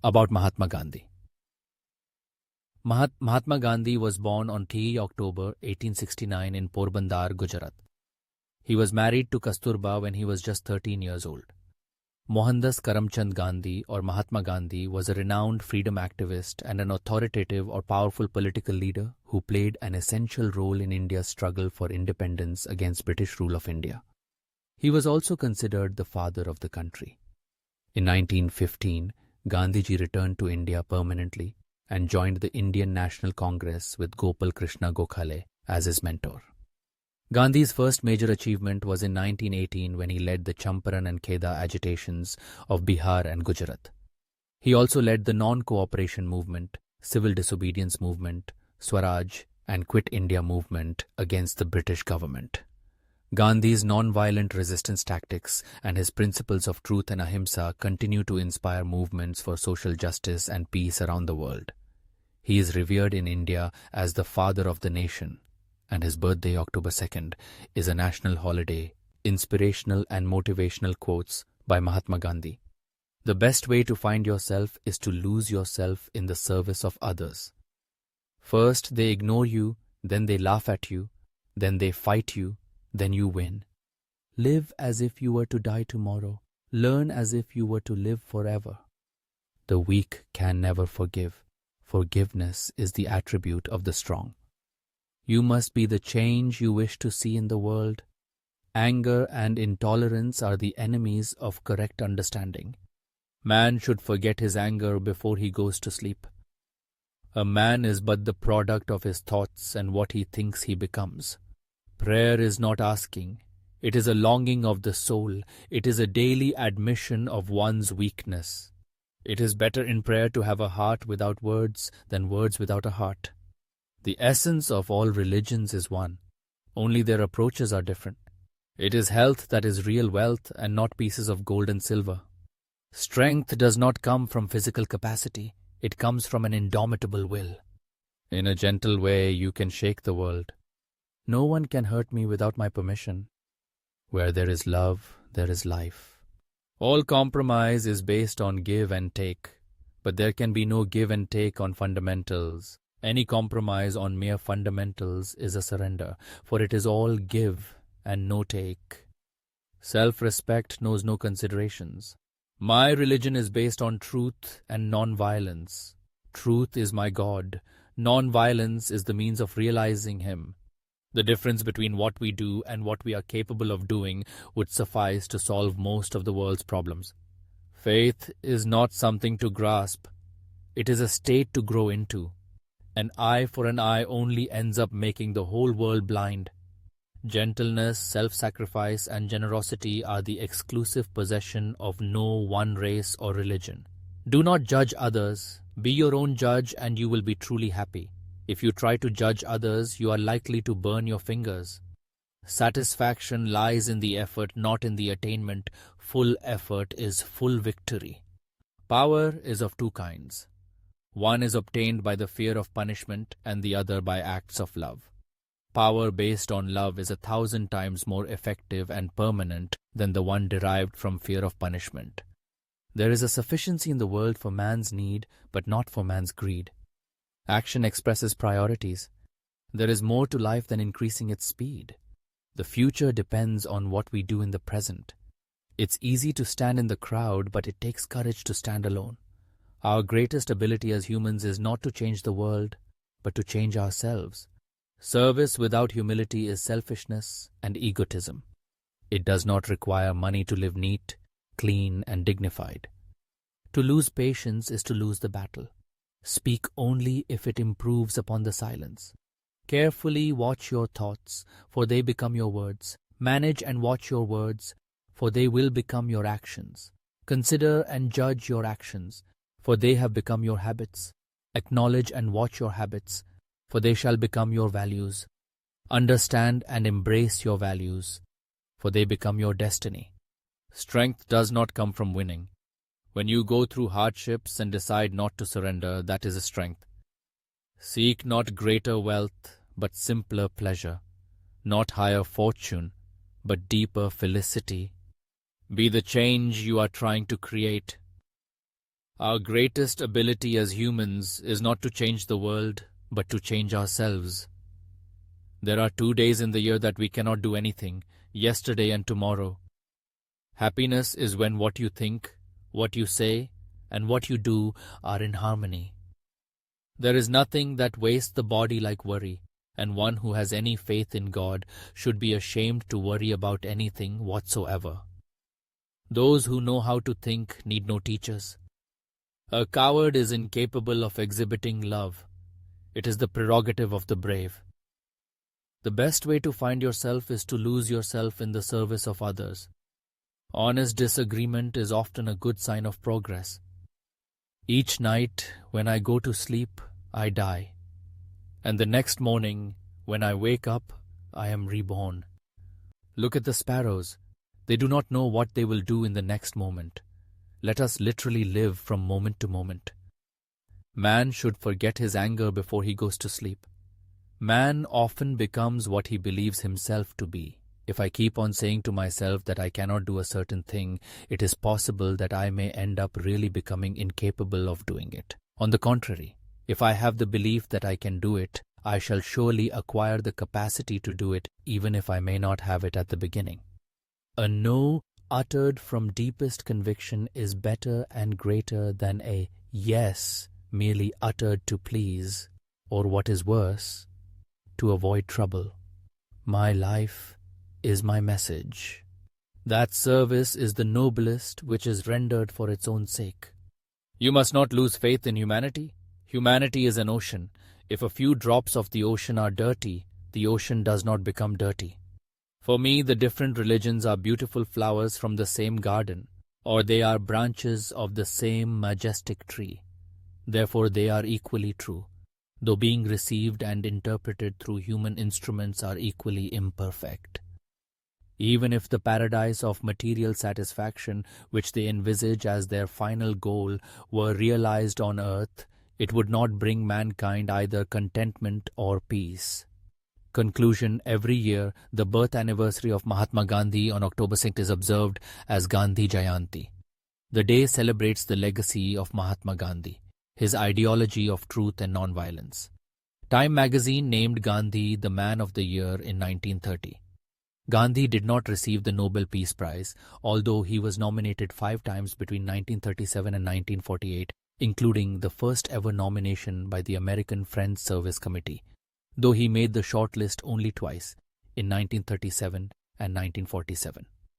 About Mahatma Gandhi. Mahatma Gandhi was born on 3 October 1869 in Porbandar, Gujarat. He was married to Kasturba when he was just 13 years old. Mohandas Karamchand Gandhi or Mahatma Gandhi was a renowned freedom activist and an authoritative or powerful political leader who played an essential role in India's struggle for independence against British rule of India. He was also considered the father of the country. In 1915, Gandhiji returned to India permanently and joined the Indian National Congress with Gopal Krishna Gokhale as his mentor. Gandhi's first major achievement was in 1918 when he led the Champaran and Kheda agitations of Bihar and Gujarat. He also led the non-cooperation movement, civil disobedience movement, Swaraj, and Quit India movement against the British government. Gandhi's non-violent resistance tactics and his principles of truth and ahimsa continue to inspire movements for social justice and peace around the world. He is revered in India as the father of the nation, and his birthday, October 2nd, is a national holiday. Inspirational and motivational quotes by Mahatma Gandhi. The best way to find yourself is to lose yourself in the service of others. First they ignore you, then they laugh at you, then they fight you, then you win. Live as if you were to die tomorrow. Learn as if you were to live forever. The weak can never forgive. Forgiveness is the attribute of the strong. You must be the change you wish to see in the world. Anger and intolerance are the enemies of correct understanding. Man should forget his anger before he goes to sleep. A man is but the product of his thoughts and what he thinks he becomes. Prayer is not asking. It is a longing of the soul. It is a daily admission of one's weakness. It is better in prayer to have a heart without words than words without a heart. The essence of all religions is one. Only their approaches are different. It is health that is real wealth and not pieces of gold and silver. Strength does not come from physical capacity. It comes from an indomitable will. In a gentle way you can shake the world. No one can hurt me without my permission. Where there is love, there is life. All compromise is based on give and take, but there can be no give and take on fundamentals. Any compromise on mere fundamentals is a surrender, for it is all give and no take. Self-respect knows no considerations. My religion is based on truth and non-violence. Truth is my God. Non-violence is the means of realizing Him. The difference between what we do and what we are capable of doing would suffice to solve most of the world's problems. Faith is not something to grasp. It is a state to grow into. An eye for an eye only ends up making the whole world blind. Gentleness, self-sacrifice, and generosity are the exclusive possession of no one race or religion. Do not judge others. Be your own judge and you will be truly happy. If you try to judge others, you are likely to burn your fingers. Satisfaction lies in the effort, not in the attainment. Full effort is full victory. Power is of two kinds. One is obtained by the fear of punishment and the other by acts of love. Power based on love is 1,000 times more effective and permanent than the one derived from fear of punishment. There is a sufficiency in the world for man's need, but not for man's greed. Action expresses priorities. There is more to life than increasing its speed. The future depends on what we do in the present. It's easy to stand in the crowd, but it takes courage to stand alone. Our greatest ability as humans is not to change the world, but to change ourselves. Service without humility is selfishness and egotism. It does not require money to live neat, clean, and dignified. To lose patience is to lose the battle. Speak only if it improves upon the silence. Carefully watch your thoughts, for they become your words. Manage and watch your words, for they will become your actions. Consider and judge your actions, for they have become your habits. Acknowledge and watch your habits, for they shall become your values. Understand and embrace your values, for they become your destiny. Strength does not come from winning. When you go through hardships and decide not to surrender, that is a strength. Seek not greater wealth, but simpler pleasure, not higher fortune, but deeper felicity. Be the change you are trying to create. Our greatest ability as humans is not to change the world, but to change ourselves. There are 2 days in the year that we cannot do anything, yesterday and tomorrow. Happiness is when what you think, what you say, and what you do are in harmony. There is nothing that wastes the body like worry, and one who has any faith in God should be ashamed to worry about anything whatsoever. Those who know how to think need no teachers. A coward is incapable of exhibiting love. It is the prerogative of the brave. The best way to find yourself is to lose yourself in the service of others. Honest disagreement is often a good sign of progress. Each night, when I go to sleep, I die. And the next morning, when I wake up, I am reborn. Look at the sparrows. They do not know what they will do in the next moment. Let us literally live from moment to moment. Man should forget his anger before he goes to sleep. Man often becomes what he believes himself to be. If I keep on saying to myself that I cannot do a certain thing, it is possible that I may end up really becoming incapable of doing it. On the contrary, if I have the belief that I can do it, I shall surely acquire the capacity to do it, even if I may not have it at the beginning. A no uttered from deepest conviction is better and greater than a yes merely uttered to please, or what is worse, to avoid trouble. My life is my message. That service is the noblest which is rendered for its own sake. You must not lose faith in humanity. Humanity is an ocean. If a few drops of the ocean are dirty, the ocean does not become dirty. For me, the different religions are beautiful flowers from the same garden, or they are branches of the same majestic tree. Therefore, they are equally true, though being received and interpreted through human instruments are equally imperfect. Even if the paradise of material satisfaction which they envisage as their final goal were realized on earth, it would not bring mankind either contentment or peace. Conclusion: every year, the birth anniversary of Mahatma Gandhi on October 6th is observed as Gandhi Jayanti. The day celebrates the legacy of Mahatma Gandhi, his ideology of truth and nonviolence. Time magazine named Gandhi the Man of the Year in 1930. Gandhi did not receive the Nobel Peace Prize, although he was nominated 5 times between 1937 and 1948, including the first ever nomination by the American Friends Service Committee, though he made the short list only twice, in 1937 and 1947.